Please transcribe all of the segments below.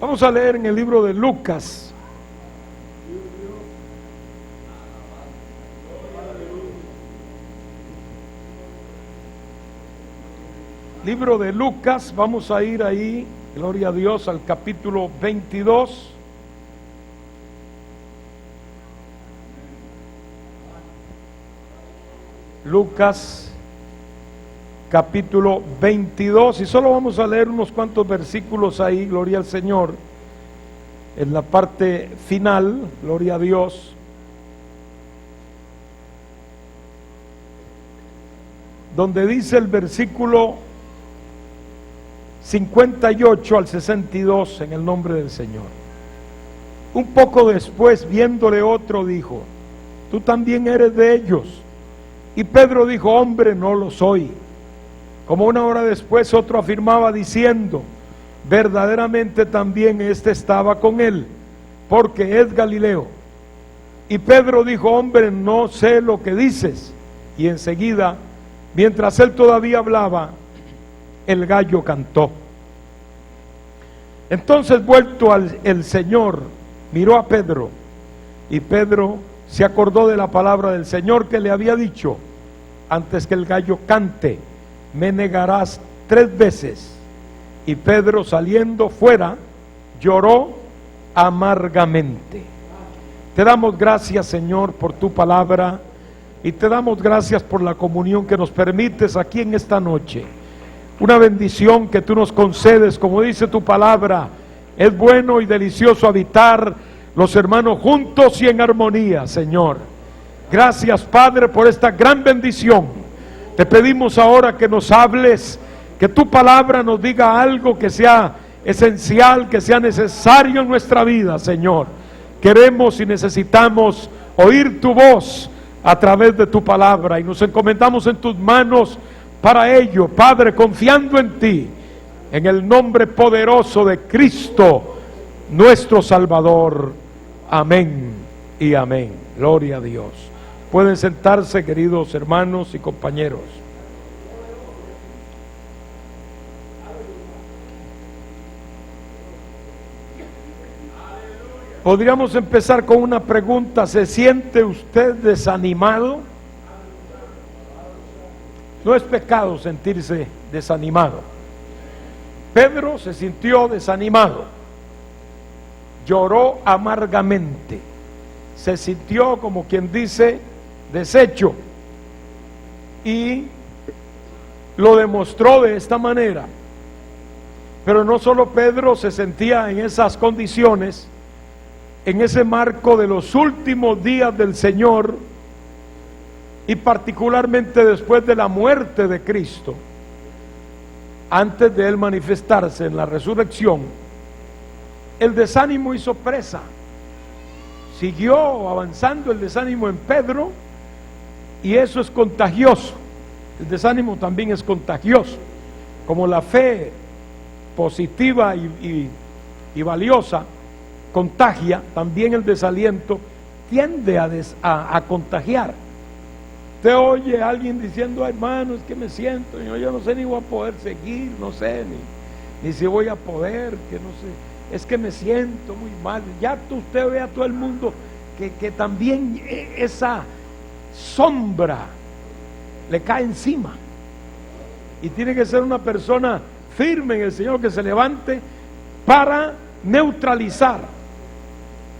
Vamos a leer en el libro de Lucas. Libro de Lucas, vamos a ir ahí, gloria a Dios, al capítulo 22. Lucas, capítulo 22, y solo vamos a leer unos cuantos versículos ahí, gloria al Señor, en la parte final, gloria a Dios, donde dice el versículo 58 al 62, en el nombre del Señor. Un poco después, viéndole otro, dijo: tú también eres de ellos. Y Pedro dijo: hombre, no lo soy. Como una hora después, otro afirmaba diciendo: verdaderamente también este estaba con él, porque es Galileo. Y Pedro dijo: hombre, no sé lo que dices. Y enseguida, mientras él todavía hablaba, el gallo cantó. Entonces, vuelto el Señor, miró a Pedro, y Pedro se acordó de la palabra del Señor que le había dicho: antes que el gallo cante, me negarás 3 veces. Y Pedro, saliendo fuera, lloró amargamente. Te damos gracias, Señor, por tu palabra, y te damos gracias por la comunión que nos permites aquí en esta noche. Una bendición que tú nos concedes, como dice tu palabra: es bueno y delicioso habitar los hermanos juntos y en armonía, Señor. Gracias, Padre, por esta gran bendición. Te pedimos ahora que nos hables, que tu palabra nos diga algo que sea esencial, que sea necesario en nuestra vida, Señor. Queremos y necesitamos oír tu voz a través de tu palabra, y nos encomendamos en tus manos para ello, Padre, confiando en ti, en el nombre poderoso de Cristo, nuestro Salvador. Amén y amén. Gloria a Dios. Pueden sentarse, queridos hermanos y compañeros. Podríamos empezar con una pregunta: ¿se siente usted desanimado? No es pecado sentirse desanimado. Pedro se sintió desanimado, lloró amargamente, se sintió, como quien dice, deshecho, y lo demostró de esta manera. Pero no solo Pedro se sentía en esas condiciones, en ese marco de los últimos días del Señor, y particularmente después de la muerte de Cristo, antes de él manifestarse en la resurrección, el desánimo hizo presa. Siguió avanzando el desánimo en Pedro, y eso es contagioso. El desánimo también es contagioso. Como la fe positiva y valiosa contagia, también el desaliento tiende a contagiar. Usted oye a alguien diciendo: hermano, es que me siento, yo no sé ni voy a poder seguir, no sé ni si voy a poder, que no sé, es que me siento muy mal. Ya usted ve a todo el mundo que también esa sombra le cae encima, y tiene que ser una persona firme en el Señor, que se levante para neutralizar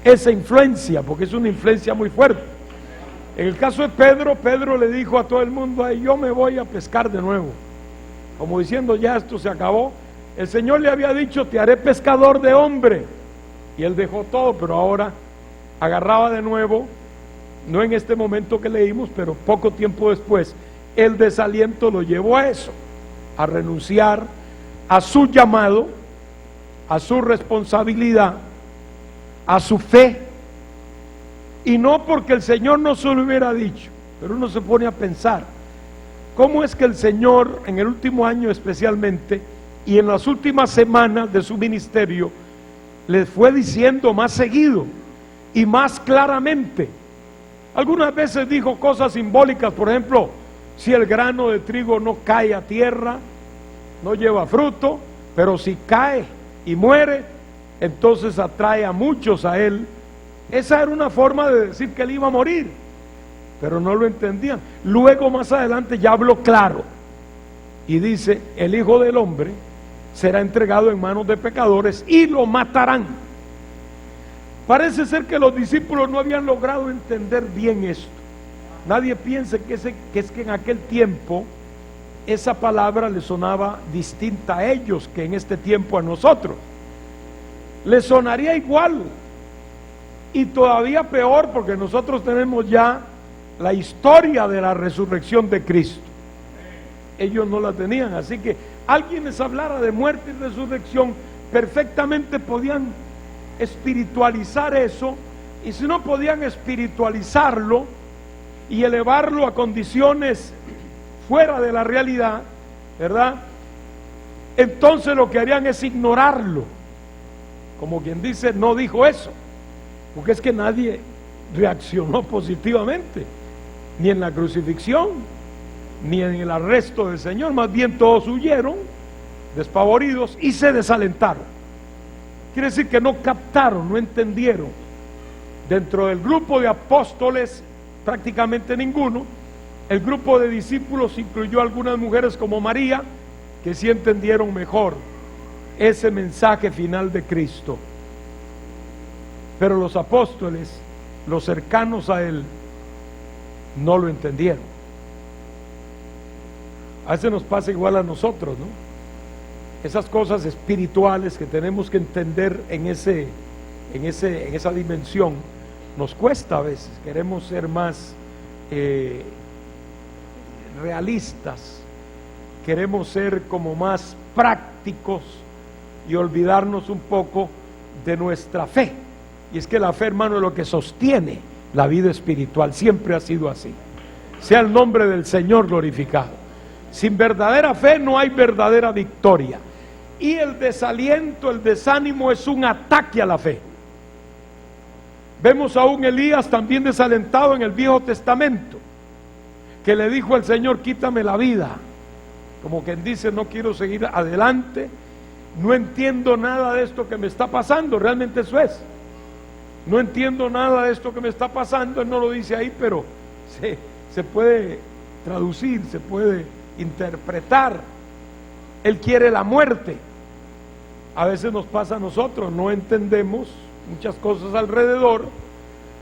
esa influencia, porque es una influencia muy fuerte. En el caso de Pedro, Pedro le dijo a todo el mundo: ay, yo me voy a pescar de nuevo, como diciendo: ya esto se acabó. El Señor le había dicho: te haré pescador de hombre, y él dejó todo, pero ahora agarraba de nuevo, no en este momento que leímos, pero poco tiempo después. El desaliento lo llevó a eso, a renunciar a su llamado, a su responsabilidad, a su fe. Y no porque el Señor no se lo hubiera dicho, pero uno se pone a pensar: ¿cómo es que el Señor en el último año especialmente, y en las últimas semanas de su ministerio, les fue diciendo más seguido y más claramente? Algunas veces dijo cosas simbólicas, por ejemplo: si el grano de trigo no cae a tierra, no lleva fruto, pero si cae y muere, entonces atrae a muchos a él. Esa era una forma de decir que él iba a morir, pero no lo entendían. Luego más adelante ya habló claro y dice: el Hijo del Hombre será entregado en manos de pecadores y lo matarán. Parece ser que los discípulos no habían logrado entender bien esto. Nadie piense que es que en aquel tiempo esa palabra le sonaba distinta a ellos que en este tiempo a nosotros. Les sonaría igual y todavía peor, porque nosotros tenemos ya la historia de la resurrección de Cristo. Ellos no la tenían, así que alguien les hablara de muerte y resurrección, perfectamente podían espiritualizar eso, y si no podían espiritualizarlo y elevarlo a condiciones fuera de la realidad, ¿verdad? Entonces lo que harían es ignorarlo, como quien dice: no dijo eso, porque es que nadie reaccionó positivamente, ni en la crucifixión, ni en el arresto del Señor. Más bien todos huyeron despavoridos y se desalentaron. Quiere decir que no captaron, no entendieron. Dentro del grupo de apóstoles prácticamente ninguno. El grupo de discípulos incluyó algunas mujeres como María, que sí entendieron mejor ese mensaje final de Cristo. Pero los apóstoles, los cercanos a él, no lo entendieron. A veces nos pasa igual a nosotros, ¿no? Esas cosas espirituales que tenemos que entender en esa dimensión, nos cuesta a veces. Queremos ser más realistas, queremos ser como más prácticos y olvidarnos un poco de nuestra fe. Y es que la fe, hermano, es lo que sostiene la vida espiritual. Siempre ha sido así. Sea el nombre del Señor glorificado. Sin verdadera fe no hay verdadera victoria. Y el desaliento, el desánimo es un ataque a la fe. Vemos a un Elías también desalentado en el Viejo Testamento, que le dijo al Señor: quítame la vida. Como quien dice: no quiero seguir adelante, no entiendo nada de esto que me está pasando. Realmente eso es: no entiendo nada de esto que me está pasando. Él no lo dice ahí, pero se puede traducir, se puede interpretar. Él quiere la muerte. A veces nos pasa a nosotros, no entendemos muchas cosas alrededor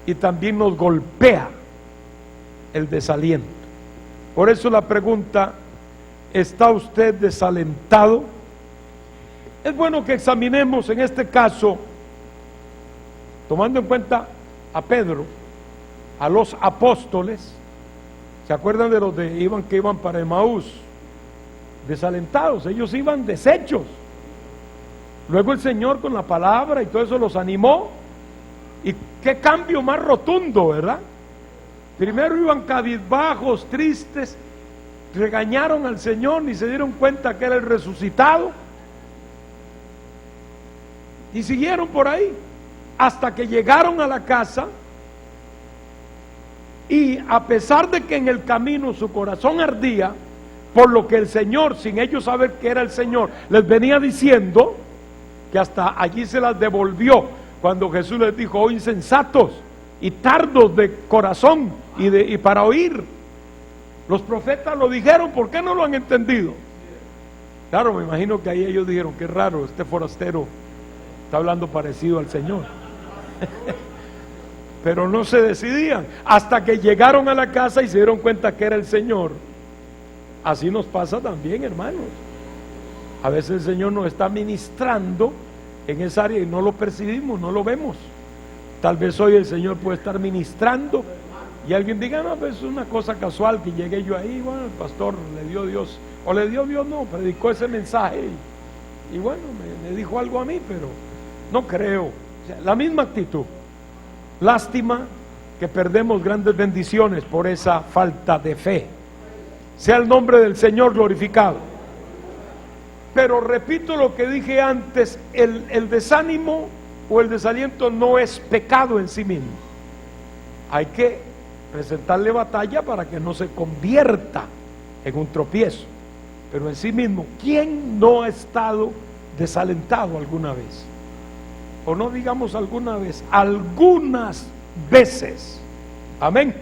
y también nos golpea el desaliento. Por eso la pregunta: ¿está usted desalentado? Es bueno que examinemos en este caso, tomando en cuenta a Pedro, a los apóstoles. ¿Se acuerdan de los que iban para Emaús? Desalentados, ellos iban deshechos. Luego el Señor con la palabra y todo eso los animó. Y qué cambio más rotundo, ¿verdad? Primero iban cabizbajos, tristes, regañaron al Señor, ni se dieron cuenta que era el resucitado, y siguieron por ahí hasta que llegaron a la casa. Y a pesar de que en el camino su corazón ardía por lo que el Señor, sin ellos saber que era el Señor, les venía diciendo, que hasta allí se las devolvió cuando Jesús les dijo: oh insensatos y tardos de corazón y para oír. Los profetas lo dijeron, ¿por qué no lo han entendido? Claro, me imagino que ahí ellos dijeron: qué raro, este forastero está hablando parecido al Señor. Pero no se decidían hasta que llegaron a la casa y se dieron cuenta que era el Señor. Así nos pasa también, hermanos. A veces el Señor nos está ministrando en esa área y no lo percibimos, no lo vemos. Tal vez hoy el Señor puede estar ministrando y alguien diga: no, pues es una cosa casual que llegué yo ahí, bueno, el pastor le dio Dios, o le dio Dios, no, predicó ese mensaje y bueno, me dijo algo a mí, pero no creo. O sea, la misma actitud. Lástima que perdemos grandes bendiciones por esa falta de fe. Sea el nombre del Señor glorificado. Pero repito lo que dije antes: el desánimo o el desaliento no es pecado en sí mismo. Hay que presentarle batalla para que no se convierta en un tropiezo. Pero en sí mismo, ¿quién no ha estado desalentado alguna vez? o no digamos alguna vez, algunas veces. Amén.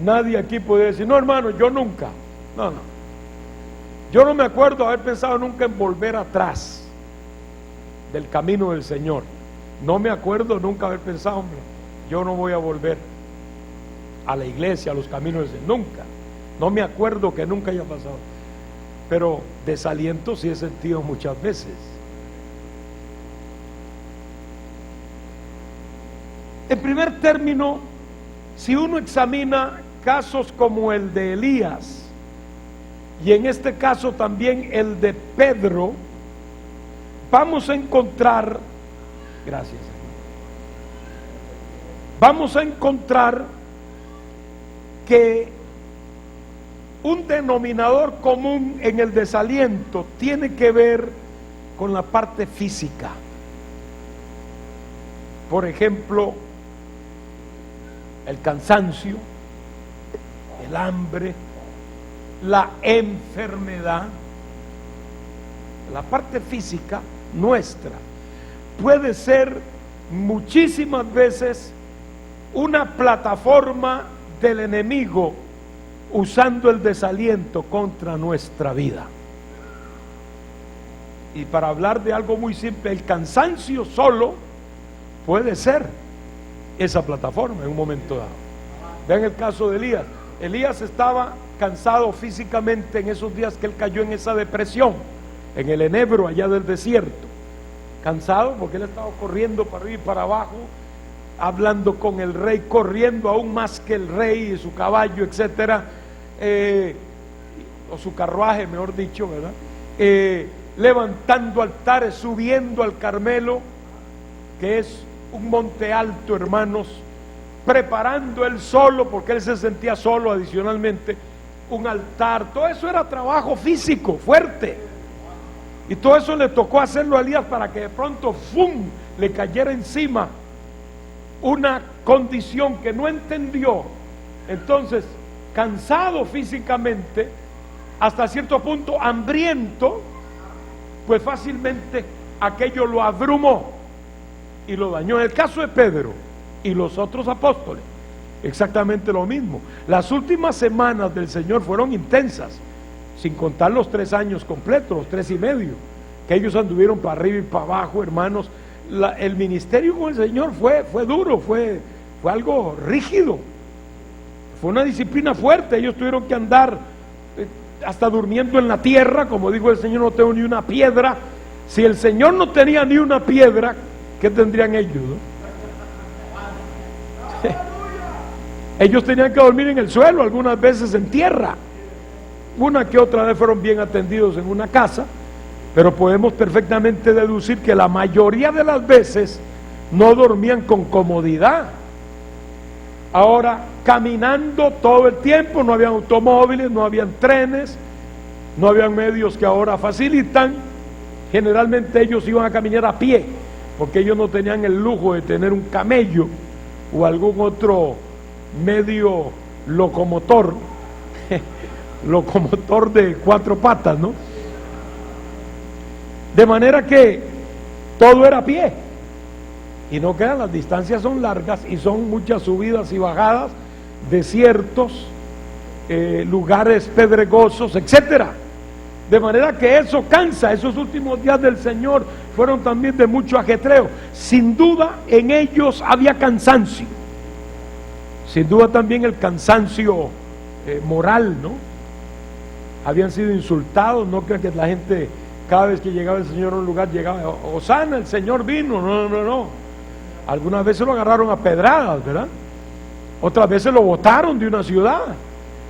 Nadie aquí puede decir, no hermano, yo nunca. No, no. Yo no me acuerdo haber pensado nunca en volver atrás del camino del Señor. No me acuerdo nunca haber pensado, hombre, yo no voy a volver a la iglesia, a los caminos del Señor. Nunca. No me acuerdo que nunca haya pasado. Pero desaliento sí he sentido muchas veces. En primer término, si uno examina casos como el de Elías, y en este caso también el de Pedro, vamos a encontrar, gracias, vamos a encontrar que un denominador común en el desaliento tiene que ver con la parte física. Por ejemplo, el cansancio, el hambre, la enfermedad. La parte física nuestra puede ser muchísimas veces una plataforma del enemigo usando el desaliento contra nuestra vida. Y para hablar de algo muy simple, el cansancio solo puede ser esa plataforma en un momento dado. Vean el caso de Elías. Elías estaba cansado físicamente en esos días que él cayó en esa depresión, en el enebro allá del desierto. Cansado porque él estaba corriendo para arriba y para abajo, hablando con el rey, corriendo aún más que el rey y su caballo, etcétera, o su carruaje, mejor dicho, ¿verdad? Levantando altares, subiendo al Carmelo, que es un monte alto, hermanos, preparando él solo, porque él se sentía solo adicionalmente, un altar. Todo eso era trabajo físico fuerte, y todo eso le tocó hacerlo a Elías para que de pronto ¡fum!, le cayera encima una condición que no entendió. Entonces, cansado físicamente, hasta cierto punto hambriento, pues fácilmente aquello lo abrumó y lo dañó. En el caso de Pedro y los otros apóstoles, exactamente lo mismo. Las últimas semanas del Señor fueron intensas, sin contar los 3 años completos, los 3 y medio, que ellos anduvieron para arriba y para abajo, hermanos. El ministerio con el Señor fue duro, fue algo rígido, fue una disciplina fuerte. Ellos tuvieron que andar hasta durmiendo en la tierra, como dijo el Señor, no tengo ni una piedra. Si el Señor no tenía ni una piedra, ¿qué tendrían ellos, no? Ellos tenían que dormir en el suelo, algunas veces en tierra. Una que otra vez fueron bien atendidos en una casa, pero podemos perfectamente deducir que la mayoría de las veces no dormían con comodidad. Ahora, caminando todo el tiempo, no habían automóviles, no habían trenes, no habían medios que ahora facilitan. Generalmente ellos iban a caminar a pie, porque ellos no tenían el lujo de tener un camello o algún otro medio locomotor de 4 patas, ¿no? De manera que todo era a pie, y no quedan, las distancias son largas y son muchas subidas y bajadas, desiertos, lugares pedregosos, etcétera. De manera que eso cansa. Esos últimos días del Señor fueron también de mucho ajetreo. Sin duda en ellos había cansancio, sin duda también el cansancio moral, ¿no? Habían sido insultados. No crean que la gente, cada vez que llegaba el Señor a un lugar, llegaba, Hosana, el Señor vino. No. Algunas veces lo agarraron a pedradas, ¿verdad? Otras veces lo botaron de una ciudad.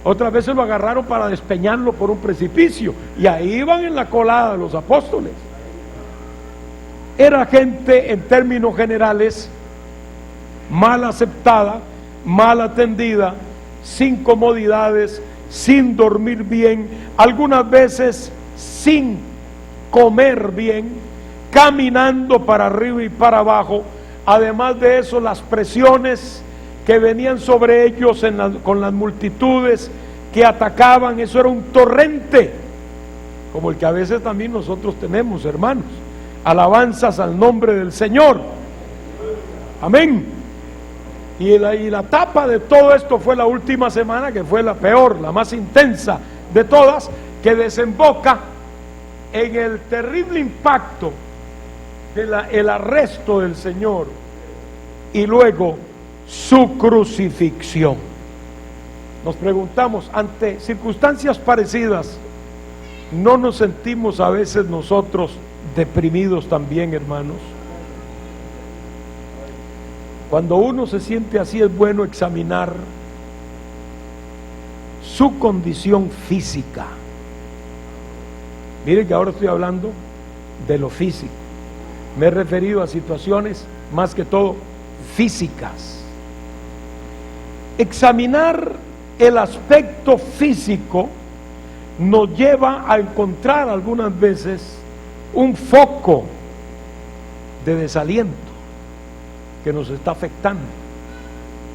Otras veces lo agarraron para despeñarlo por un precipicio, y ahí iban en la colada de los apóstoles. Era gente, en términos generales, mal aceptada, mal atendida, sin comodidades, sin dormir bien, algunas veces sin comer bien, caminando para arriba y para abajo. Además de eso, las presiones que venían sobre ellos con las multitudes que atacaban, eso era un torrente, como el que a veces también nosotros tenemos, hermanos. Alabanzas al nombre del Señor. Amén. Y la etapa de todo esto fue la última semana, que fue la peor, la más intensa de todas, que desemboca en el terrible impacto del arresto del Señor y luego su crucifixión. Nos preguntamos, ante circunstancias parecidas, ¿no nos sentimos a veces nosotros deprimidos también, hermanos? Cuando uno se siente así, es bueno examinar su condición física. Miren que ahora estoy hablando de lo físico. Me he referido a situaciones más que todo físicas. Examinar el aspecto físico nos lleva a encontrar algunas veces un foco de desaliento que nos está afectando,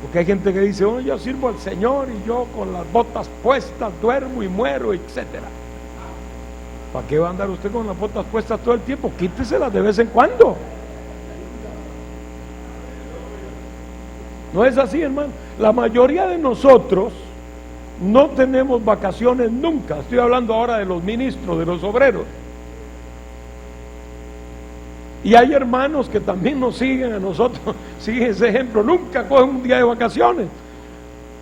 porque hay gente que dice: oh, yo sirvo al Señor y yo con las botas puestas duermo y muero, etcétera. ¿Para qué va a andar usted con las botas puestas todo el tiempo? Quíteselas de vez en cuando. No es así, hermano. La mayoría de nosotros no tenemos vacaciones nunca. Estoy hablando ahora de los ministros, de los obreros. Y hay hermanos que también nos siguen a nosotros, siguen ese ejemplo, nunca cogen un día de vacaciones,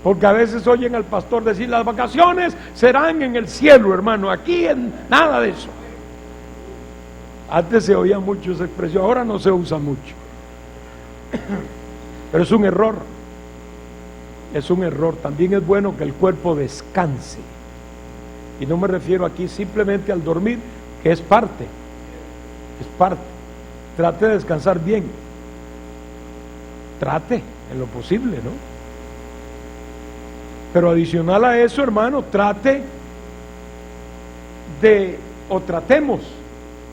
porque a veces oyen al pastor decir: las vacaciones serán en el cielo, hermano, aquí en nada de eso. Antes se oía mucho esa expresión, ahora no se usa mucho. Pero es un error. Es un error. También es bueno que el cuerpo descanse. Y no me refiero aquí simplemente al dormir, que es parte. Es parte. Trate de descansar bien. Trate, en lo posible, ¿no? Pero adicional a eso, hermano, tratemos,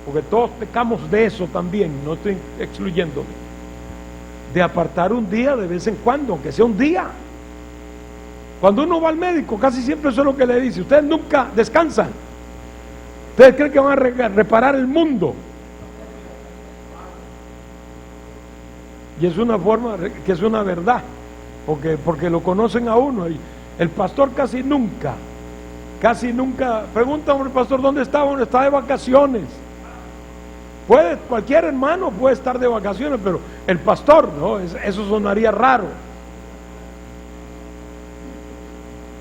porque todos pecamos de eso también, no estoy excluyéndome, de apartar un día de vez en cuando, aunque sea un día. Cuando uno va al médico, casi siempre eso es lo que le dice: ustedes nunca descansan, ustedes creen que van a reparar el mundo. Y es una forma que es una verdad, porque lo conocen a uno. Y el pastor casi nunca, pregunta al pastor: ¿dónde está? Bueno, está de vacaciones. Cualquier hermano puede estar de vacaciones, pero el pastor, no, eso sonaría raro.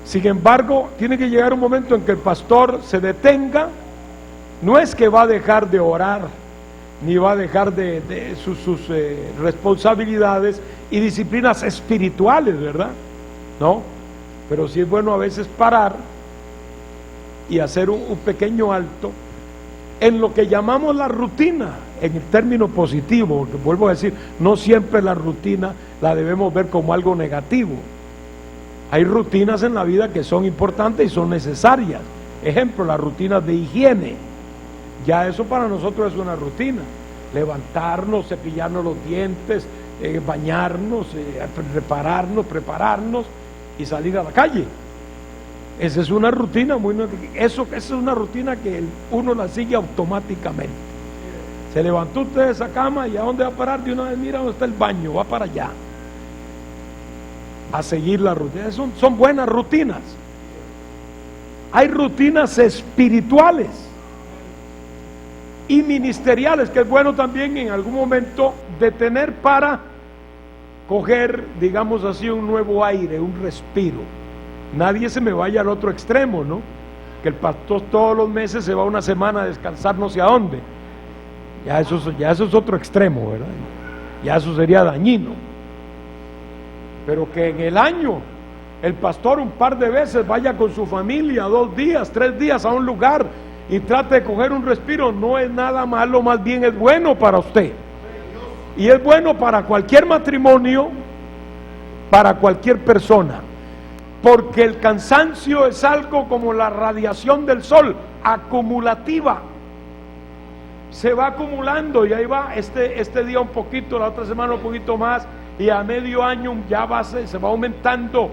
Sin embargo, tiene que llegar un momento en que el pastor se detenga. No es que va a dejar de orar, ni va a dejar de sus responsabilidades y disciplinas espirituales, ¿verdad? No, pero sí es bueno a veces parar y hacer un pequeño alto en lo que llamamos la rutina, en el término positivo, porque vuelvo a decir, no siempre la rutina la debemos ver como algo negativo. Hay rutinas en la vida que son importantes y son necesarias. Ejemplo, las rutinas de higiene. Ya eso para nosotros es una rutina. Levantarnos, cepillarnos los dientes, bañarnos, prepararnos y salir a la calle. Esa es una rutina esa es una rutina que uno la sigue automáticamente. Se levantó usted de esa cama y ¿a dónde va a parar? De una vez mira dónde está el baño, va para allá a seguir la rutina. Son buenas rutinas. Hay rutinas espirituales y ministeriales que es bueno también en algún momento detener para coger, digamos así, un nuevo aire, un respiro. Nadie se me vaya al otro extremo, ¿no? Que el pastor todos los meses se va una semana a descansar no sé a dónde. Ya eso es otro extremo, ¿verdad? Ya eso sería dañino. Pero que en el año el pastor un par de veces vaya con su familia 2 días, 3 días a un lugar y trate de coger un respiro, no es nada malo, más bien es bueno para usted. Y es bueno para cualquier matrimonio, para cualquier persona, porque el cansancio es algo como la radiación del sol, acumulativa. Se va acumulando y ahí va este día un poquito, la otra semana un poquito más, y a medio año ya se va aumentando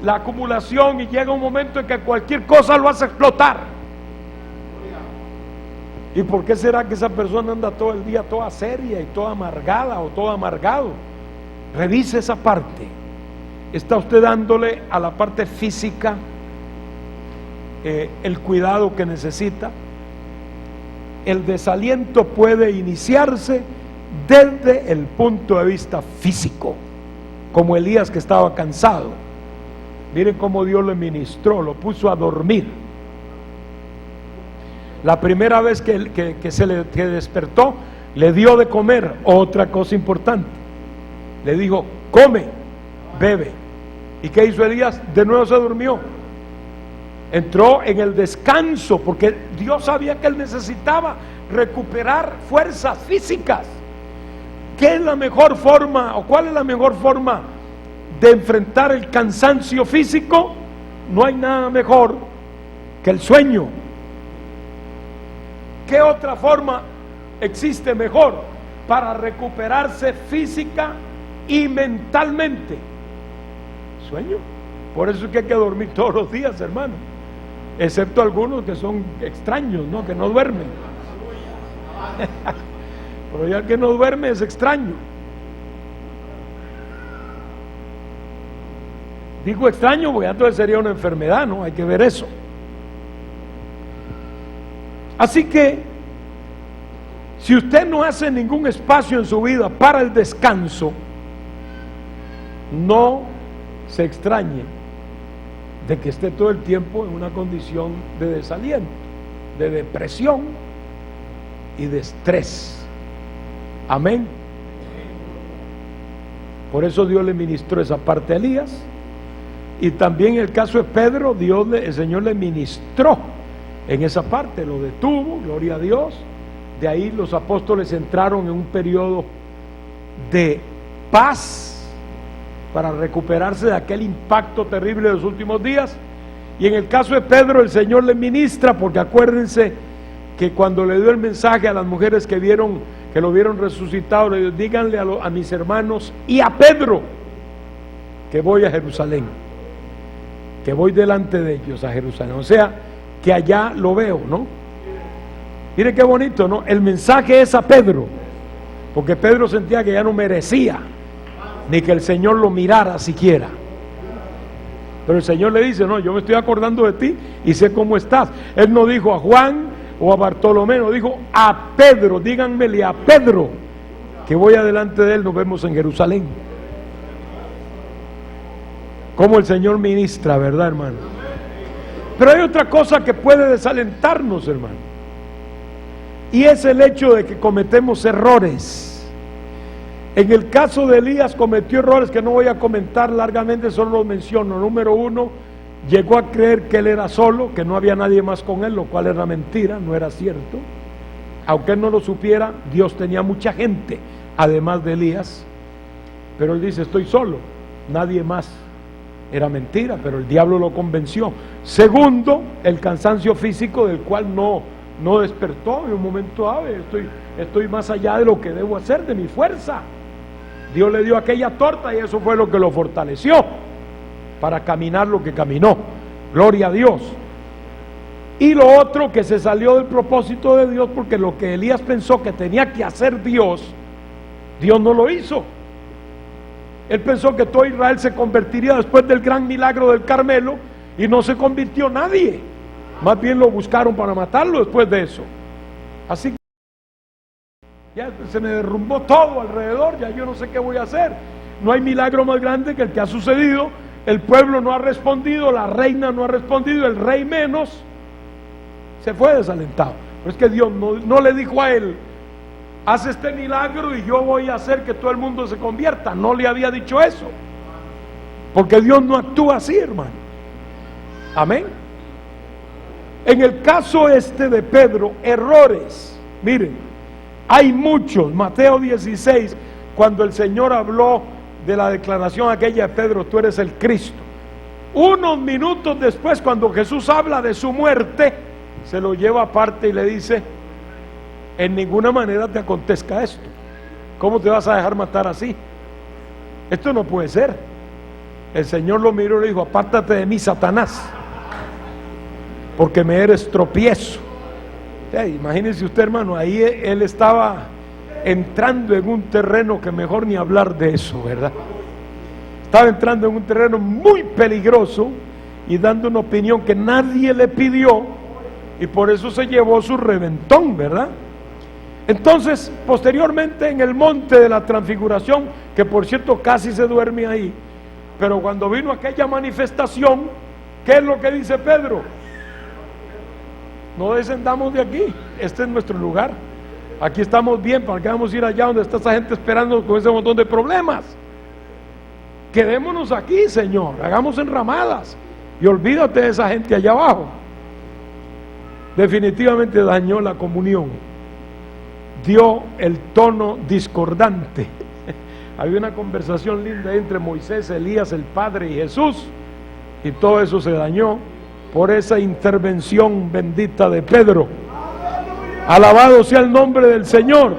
la acumulación y llega un momento en que cualquier cosa lo hace explotar. ¿Y por qué será que esa persona anda todo el día toda seria y toda amargada o todo amargado? Revise esa parte. ¿Está usted dándole a la parte física el cuidado que necesita? El desaliento puede iniciarse desde el punto de vista físico, como Elías, que estaba cansado. Miren cómo Dios le ministró, lo puso a dormir. La primera vez que despertó, le dio de comer. Otra cosa importante, le dijo: come, bebe. ¿Y qué hizo Elías? De nuevo se durmió. Entró en el descanso, porque Dios sabía que él necesitaba recuperar fuerzas físicas. ¿Qué es la mejor forma, o cuál es la mejor forma de enfrentar el cansancio físico? No hay nada mejor que el sueño. ¿Qué otra forma existe mejor para recuperarse física y mentalmente? Sueño. Por eso es que hay que dormir todos los días, hermano, excepto algunos que son extraños, ¿no? Que no duermen. Pero ya el que no duerme es extraño. Digo extraño porque entonces sería una enfermedad, ¿no? Hay que ver eso. Así que, si usted no hace ningún espacio en su vida para el descanso, no se extrañe de que esté todo el tiempo en una condición de desaliento, de depresión y de estrés. Amén. Por eso Dios le ministró esa parte a Elías. Y también en el caso de Pedro, el Señor le ministró en esa parte, lo detuvo, gloria a Dios. De ahí los apóstoles entraron en un periodo de paz para recuperarse de aquel impacto terrible de los últimos días. Y en el caso de Pedro, el Señor le ministra, porque acuérdense que cuando le dio el mensaje a las mujeres que lo vieron resucitado, le dijo: díganle a mis hermanos y a Pedro que voy a Jerusalén, que voy delante de ellos a Jerusalén. O sea, que allá lo veo, ¿no? Mire qué bonito, ¿no? El mensaje es a Pedro, porque Pedro sentía que ya no merecía ni que el Señor lo mirara siquiera. Pero el Señor le dice: no, yo me estoy acordando de ti y sé cómo estás. Él no dijo a Juan o a Bartolomé, no, dijo a Pedro. Díganmele a Pedro que voy adelante de él, nos vemos en Jerusalén. Como el Señor ministra, ¿verdad, hermano? Pero hay otra cosa que puede desalentarnos, hermano, y es el hecho de que cometemos errores. En el caso de Elías cometió errores que no voy a comentar largamente, solo los menciono. Número uno, llegó a creer que él era solo, que no había nadie más con él, lo cual era mentira, no era cierto. Aunque él no lo supiera, Dios tenía mucha gente, además de Elías. Pero él dice: estoy solo, nadie más. Era mentira, pero el diablo lo convenció. Segundo, el cansancio físico, del cual no despertó en un momento dado. Estoy más allá de lo que debo hacer, de mi fuerza. Dios le dio aquella torta y eso fue lo que lo fortaleció para caminar lo que caminó. Gloria a Dios. Y lo otro, que se salió del propósito de Dios, porque lo que Elías pensó que tenía que hacer Dios no lo hizo. Él pensó que todo Israel se convertiría después del gran milagro del Carmelo, y no se convirtió nadie. Más bien lo buscaron para matarlo después de eso. Así que ya se me derrumbó todo alrededor, ya yo no sé qué voy a hacer. No hay milagro más grande que el que ha sucedido. El pueblo no ha respondido, la reina no ha respondido, el rey menos. Se fue desalentado. Pero es que Dios no le dijo a él: haz este milagro y yo voy a hacer que todo el mundo se convierta. No le había dicho eso, porque Dios no actúa así, hermano. Amén. En el caso de Pedro, errores, miren, hay muchos. Mateo 16, cuando el Señor habló de la declaración aquella de Pedro: tú eres el Cristo. Unos minutos después, cuando Jesús habla de su muerte, se lo lleva aparte y le dice: en ninguna manera te acontezca esto. ¿Cómo te vas a dejar matar así? Esto no puede ser. El Señor lo miró y le dijo: apártate de mí, Satanás, porque me eres tropiezo. Imagínese usted, hermano, ahí él estaba entrando en un terreno que mejor ni hablar de eso, ¿verdad? Estaba entrando en un terreno muy peligroso y dando una opinión que nadie le pidió, y por eso se llevó su reventón, ¿verdad? Entonces, posteriormente en el monte de la transfiguración, que por cierto casi se duerme ahí, pero cuando vino aquella manifestación, ¿qué es lo que dice Pedro? No descendamos de aquí, este es nuestro lugar, aquí estamos bien, ¿para qué vamos a ir allá donde está esa gente esperando con ese montón de problemas? Quedémonos aquí, Señor, hagamos enramadas y olvídate de esa gente allá abajo. Definitivamente dañó la comunión, dio el tono discordante. Había una conversación linda entre Moisés, Elías, el Padre y Jesús, y todo eso se dañó por esa intervención bendita de Pedro. Alabado sea el nombre del Señor.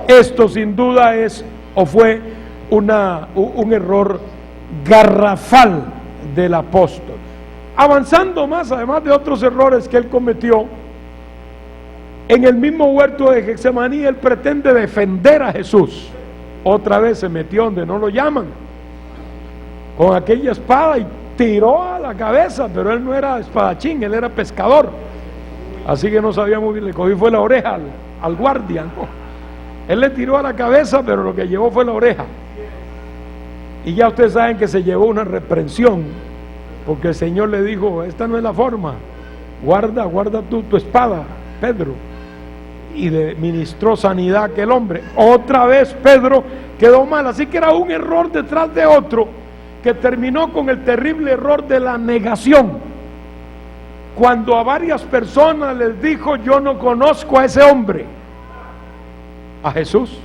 Esto sin duda es o fue un error garrafal del apóstol. Avanzando más, además de otros errores que él cometió, en el mismo huerto de Getsemaní él pretende defender a Jesús. Otra vez se metió donde no lo llaman, con aquella espada, y tiró a la cabeza, pero él no era espadachín, él era pescador, así que no sabía muy bien, le cogió fue la oreja al guardia, ¿no? Él le tiró a la cabeza, pero lo que llevó fue la oreja, y ya ustedes saben que se llevó una reprensión, porque el Señor le dijo: esta no es la forma, guarda tu espada, Pedro, y le ministró sanidad a aquel hombre. Otra vez Pedro quedó mal, así que era un error detrás de otro, que terminó con el terrible error de la negación, cuando a varias personas les dijo: yo no conozco a ese hombre. A Jesús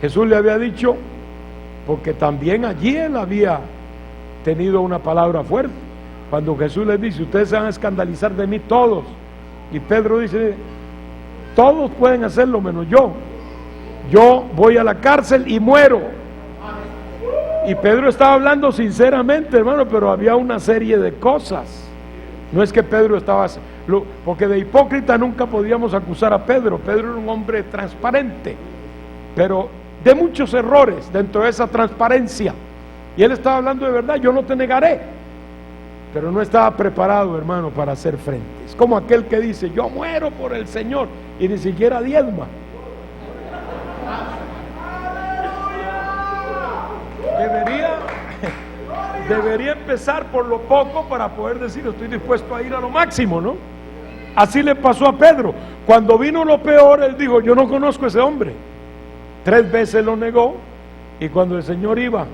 le había dicho, porque también allí él había tenido una palabra fuerte, cuando Jesús les dice: ustedes se van a escandalizar de mí todos, y Pedro dice: todos pueden hacerlo menos yo voy a la cárcel y muero. Y Pedro estaba hablando sinceramente, hermano, pero había una serie de cosas. No es que Pedro estaba, porque de hipócrita nunca podíamos acusar a Pedro. Pedro era un hombre transparente, pero de muchos errores dentro de esa transparencia, y él estaba hablando de verdad: yo no te negaré, pero no estaba preparado, hermano, para hacer frente. Es como aquel que dice: yo muero por el Señor, y ni siquiera diezma. Debería empezar por lo poco para poder decir: estoy dispuesto a ir a lo máximo, ¿no? Así le pasó a Pedro. Cuando vino lo peor, él dijo: yo no conozco a ese hombre. 3 veces lo negó, y cuando el Señor iba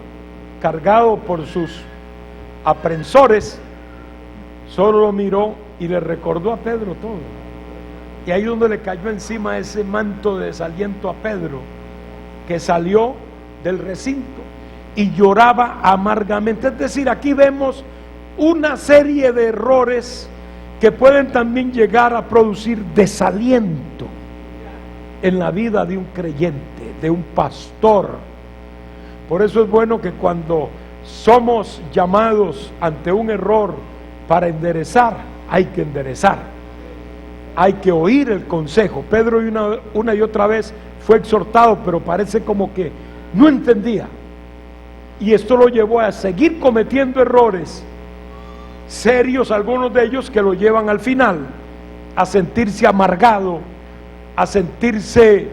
cargado por sus aprensores, solo lo miró y le recordó a Pedro todo. Y ahí donde le cayó encima ese manto de desaliento a Pedro, que salió del recinto y lloraba amargamente. Es decir, aquí vemos una serie de errores que pueden también llegar a producir desaliento en la vida de un creyente, de un pastor. Por eso es bueno que cuando somos llamados ante un error para enderezar, hay que enderezar, hay que oír el consejo. Pedro una y otra vez fue exhortado, pero parece como que no entendía, y esto lo llevó a seguir cometiendo errores serios, algunos de ellos que lo llevan al final a sentirse amargado, a sentirse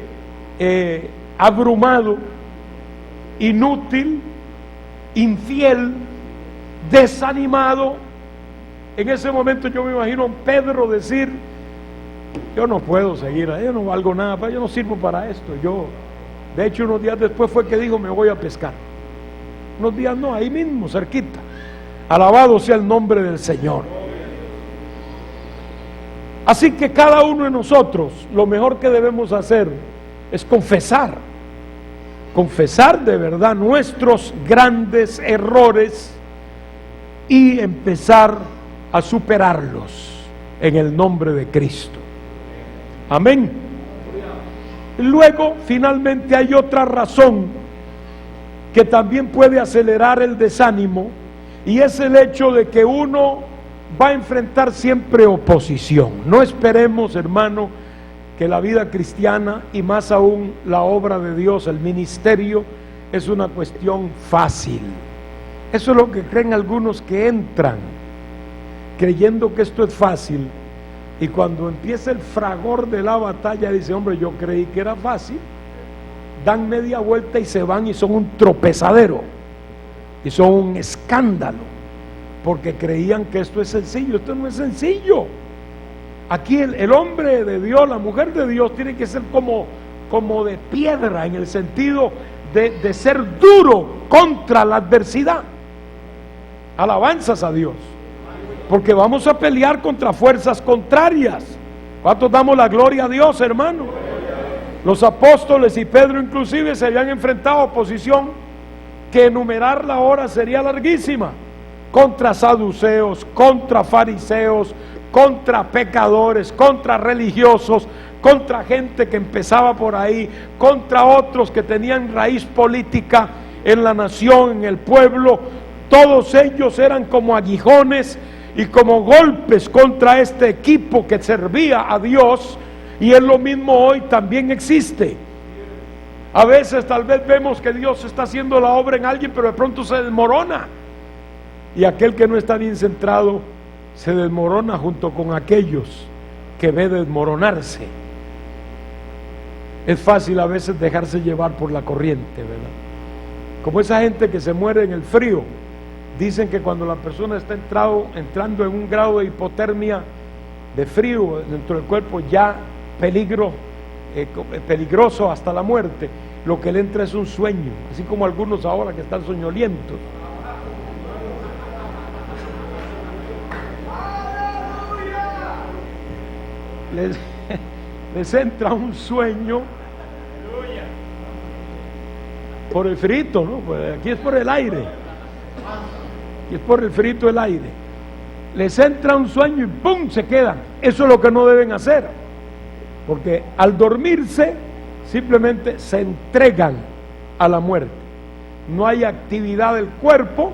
abrumado, inútil, infiel, desanimado. En ese momento yo me imagino a Pedro decir: yo no puedo seguir, yo no valgo nada, yo no sirvo para esto. De hecho, unos días después fue que dijo: me voy a pescar. Unos días no, ahí mismo, cerquita. Alabado sea el nombre del Señor. Así que cada uno de nosotros, lo mejor que debemos hacer es confesar de verdad nuestros grandes errores y empezar a superarlos en el nombre de Cristo. Amén. Luego, finalmente, hay otra razón que también puede acelerar el desánimo, y es el hecho de que uno va a enfrentar siempre oposición. No esperemos, hermano, que la vida cristiana y más aún la obra de Dios, el ministerio, es una cuestión fácil. Eso es lo que creen algunos que entran creyendo que esto es fácil, y cuando empieza el fragor de la batalla dice: hombre, yo creí que era fácil. Dan media vuelta y se van, y son un tropezadero y son un escándalo, porque creían que esto es sencillo. Esto no es sencillo. Aquí el hombre de Dios, la mujer de Dios, tiene que ser como de piedra, en el sentido de ser duro contra la adversidad. Alabanzas a Dios, porque vamos a pelear contra fuerzas contrarias. ¿Cuántos damos la gloria a Dios, hermano? Los apóstoles y Pedro inclusive se habían enfrentado a oposición que enumerarla ahora sería larguísima, contra saduceos, contra fariseos, contra pecadores, contra religiosos, contra gente que empezaba por ahí, contra otros que tenían raíz política en la nación, en el pueblo. Todos ellos eran como aguijones y como golpes contra este equipo que servía a Dios. Y es lo mismo hoy, también existe. A veces tal vez vemos que Dios está haciendo la obra en alguien, pero de pronto se desmorona, y aquel que no está bien centrado se desmorona junto con aquellos que ve desmoronarse. Es fácil a veces dejarse llevar por la corriente, ¿verdad? Como esa gente que se muere en el frío. Dicen que cuando la persona está entrando en un grado de hipotermia, de frío dentro del cuerpo, ya peligroso hasta la muerte, lo que le entra es un sueño, así como algunos ahora que están soñolientos. Les entra un sueño por el frito, ¿no? Pues aquí es por el aire, aquí es por el frito del aire. Les entra un sueño y ¡pum!, se quedan. Eso es lo que no deben hacer, porque al dormirse simplemente se entregan a la muerte. No hay actividad del cuerpo.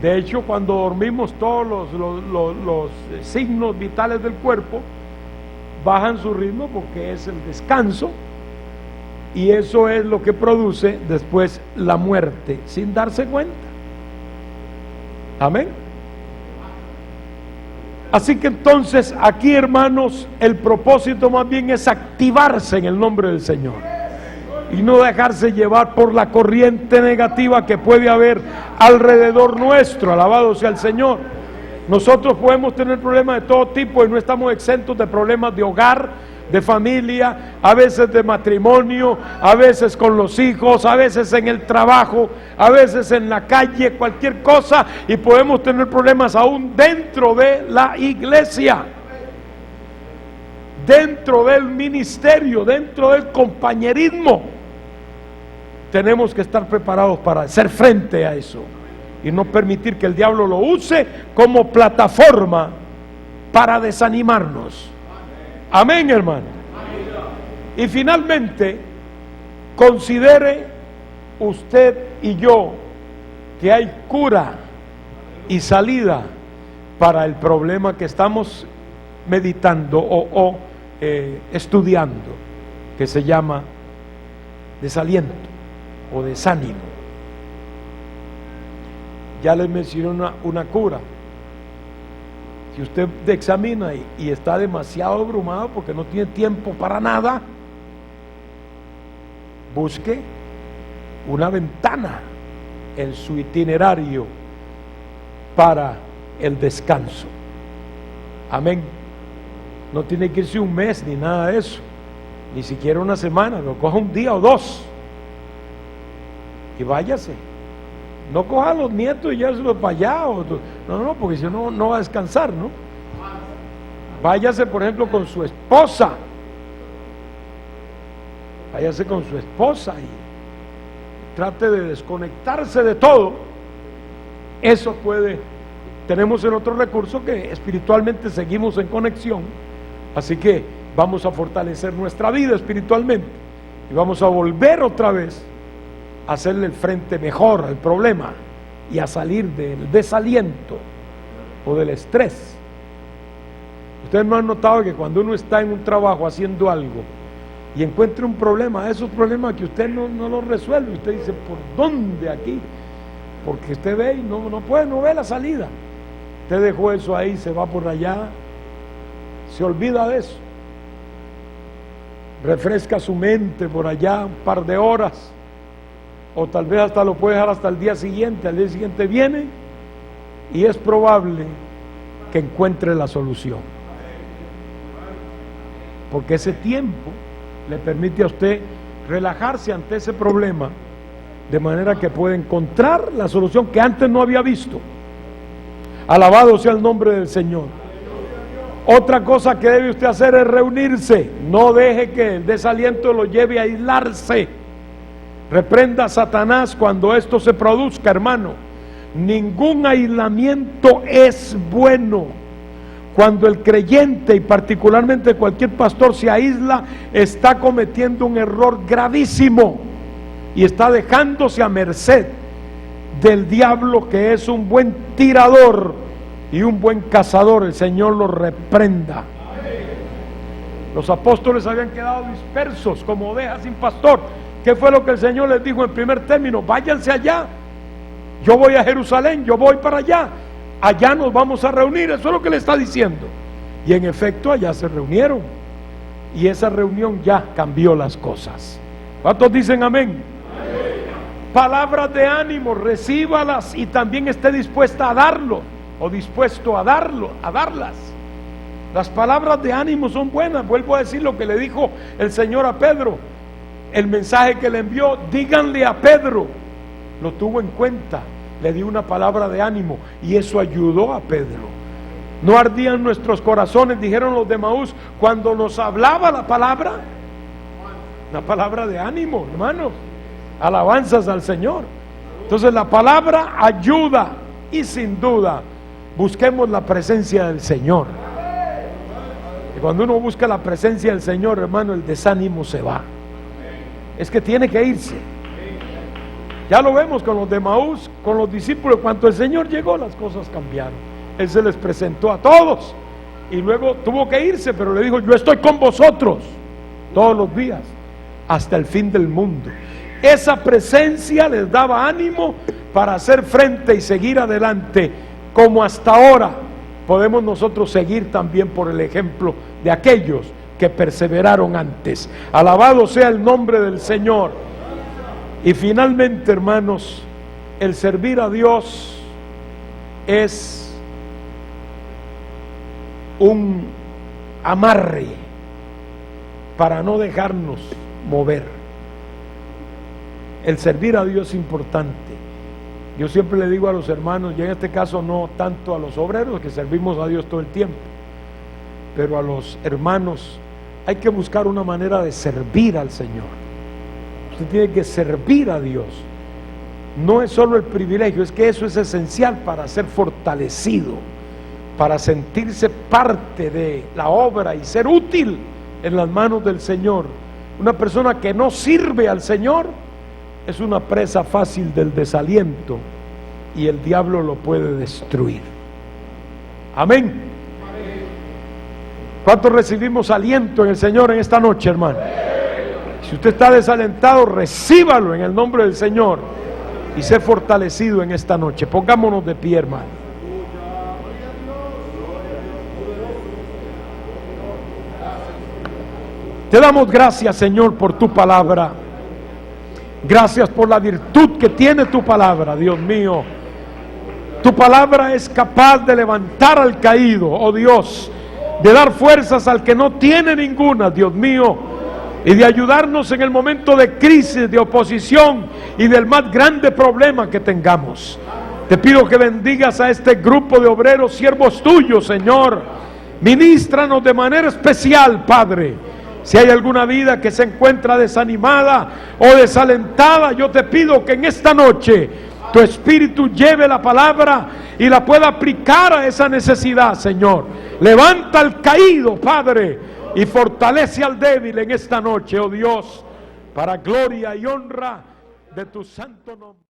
De hecho, cuando dormimos, todos los signos vitales del cuerpo bajan su ritmo, porque es el descanso, y eso es lo que produce después la muerte sin darse cuenta. Amén. Así que entonces aquí, hermanos, el propósito más bien es activarse en el nombre del Señor y no dejarse llevar por la corriente negativa que puede haber alrededor nuestro. Alabado sea el Señor. Nosotros podemos tener problemas de todo tipo y no estamos exentos de problemas de hogar, de familia, a veces de matrimonio, a veces con los hijos, a veces en el trabajo, a veces en la calle, cualquier cosa, y podemos tener problemas aún dentro de la iglesia, dentro del ministerio, dentro del compañerismo. Tenemos que estar preparados para hacer frente a eso y no permitir que el diablo lo use como plataforma para desanimarnos. Amén, hermano. Y finalmente, considere usted y yo que hay cura y salida para el problema que estamos meditando o estudiando, que se llama desaliento o desánimo. Ya les mencioné una cura. Si usted examina y está demasiado abrumado porque no tiene tiempo para nada, busque una ventana en su itinerario para el descanso. Amén. No tiene que irse un mes ni nada de eso, ni siquiera una semana. No coja un día o dos y váyase. No coja a los nietos y lléveselos para allá. No, porque si no, no va a descansar, ¿no? Váyase, por ejemplo, con su esposa. Váyase con su esposa y trate de desconectarse de todo. Eso puede. Tenemos el otro recurso, que espiritualmente seguimos en conexión. Así que vamos a fortalecer nuestra vida espiritualmente y vamos a volver otra vez a hacerle el frente mejor al problema y a salir del desaliento o del estrés Ustedes no han notado que cuando uno está en un trabajo haciendo algo y encuentra un problema, esos problemas que usted no los resuelve, usted dice, ¿por dónde aquí? Porque usted ve y no puede, no ve la salida. Usted dejó eso ahí, se va por allá, se olvida de eso, refresca su mente por allá un par de horas, o tal vez hasta lo puede dejar hasta el día siguiente. Al día siguiente viene y es probable que encuentre la solución, porque ese tiempo le permite a usted relajarse ante ese problema, de manera que puede encontrar la solución que antes no había visto. Alabado sea el nombre del Señor. Otra cosa que debe usted hacer es reunirse. No deje que el desaliento lo lleve a aislarse. Reprenda a Satanás cuando esto se produzca, hermano. Ningún aislamiento es bueno. Cuando el creyente, y particularmente cualquier pastor, se aísla, está cometiendo un error gravísimo y está dejándose a merced del diablo, que es un buen tirador y un buen cazador. El Señor lo reprenda. Los apóstoles habían quedado dispersos como ovejas sin pastor. ¿Qué fue lo que el Señor les dijo en primer término? Váyanse allá, yo voy a Jerusalén, yo voy para allá, allá nos vamos a reunir. Eso es lo que le está diciendo. Y en efecto allá se reunieron, y esa reunión ya cambió las cosas. ¿Cuántos dicen amén? Palabras de ánimo, recíbalas y también esté dispuesta a darlo, o dispuesto a darlas. Las palabras de ánimo son buenas. Vuelvo a decir lo que le dijo el Señor a Pedro, el mensaje que le envió: díganle a Pedro. Lo tuvo en cuenta, le dio una palabra de ánimo, y eso ayudó a Pedro. No ardían nuestros corazones, dijeron los de Maús, cuando nos hablaba la palabra de ánimo, hermanos. Alabanzas al Señor. Entonces la palabra ayuda, y sin duda busquemos la presencia del Señor. Y cuando uno busca la presencia del Señor, hermano, el desánimo se va. Es que tiene que irse. Ya lo vemos con los de Maús, con los discípulos. Cuando el Señor llegó, las cosas cambiaron. Él se les presentó a todos y luego tuvo que irse, pero le dijo: yo estoy con vosotros todos los días hasta el fin del mundo. Esa presencia les daba ánimo para hacer frente y seguir adelante, como hasta ahora podemos nosotros seguir también por el ejemplo de aquellos que perseveraron antes. Alabado sea el nombre del Señor. Y finalmente, hermanos, el servir a Dios es un amarre para no dejarnos mover. El servir a Dios es importante. Yo siempre le digo a los hermanos, y en este caso no tanto a los obreros, que servimos a Dios todo el tiempo, pero a los hermanos, hay que buscar una manera de servir al Señor. Usted tiene que servir a Dios. No es solo el privilegio, es que eso es esencial para ser fortalecido, para sentirse parte de la obra y ser útil en las manos del Señor. Una persona que no sirve al Señor es una presa fácil del desaliento, y el diablo lo puede destruir. Amén. ¿Cuántos recibimos aliento en el Señor en esta noche, hermano? Si usted está desalentado, recíbalo en el nombre del Señor y sé fortalecido en esta noche. Pongámonos de pie, hermano. Te damos gracias, Señor, por tu palabra. Gracias por la virtud que tiene tu palabra, Dios mío. Tu palabra es capaz de levantar al caído, oh Dios, de dar fuerzas al que no tiene ninguna, Dios mío, y de ayudarnos en el momento de crisis, de oposición y del más grande problema que tengamos. Te pido que bendigas a este grupo de obreros, siervos tuyos, Señor. Ministranos de manera especial, Padre. Si hay alguna vida que se encuentra desanimada o desalentada, yo te pido que en esta noche tu Espíritu lleve la palabra y la pueda aplicar a esa necesidad, Señor. Levanta al caído, Padre, y fortalece al débil en esta noche, oh Dios, para gloria y honra de tu santo nombre.